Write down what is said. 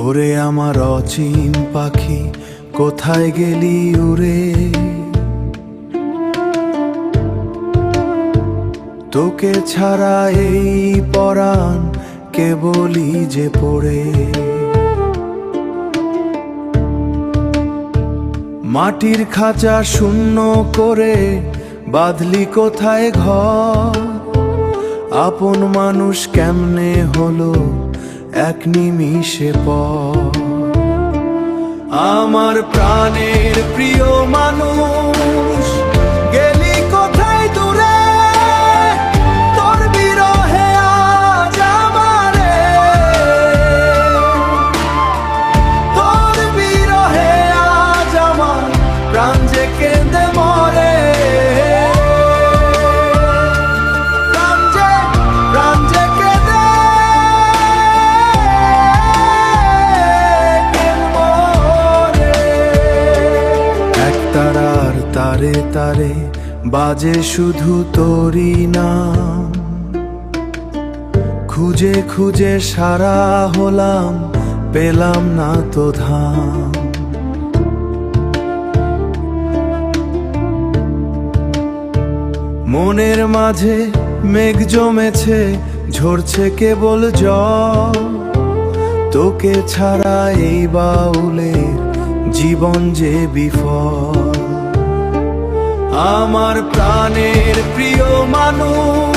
ওরে আমার অচিন পাখি, কোথায় গেলি উড়ে? তোকে ছাড়া এই পরাণ কেবলই যে পড়ে। মাটির খাঁচা শূন্য করে বাঁধলি কোথায় ঘর? আপন মানুষ কেমনে হলো এক নিমিষে পর? আমার প্রাণের প্রিয় মানুষ, গেলি কোথায় দূরে? তোর বিরহে আজ আমারে, তোর বিরহে আজ আমার প্রাণ যে কেঁদে মরে। তারে তারে বাজে শুধু তোরি নাম, খুঁজে খুঁজে সারা হলাম, পেলাম না তো ধাম। মনের মাঝে মেঘ জমেছে, ঝরছে কেবল জল। তোকে ছাড়া এই বাউলের জীবন যে বিফল। আমার প্রাণের প্রিয় মানুষ,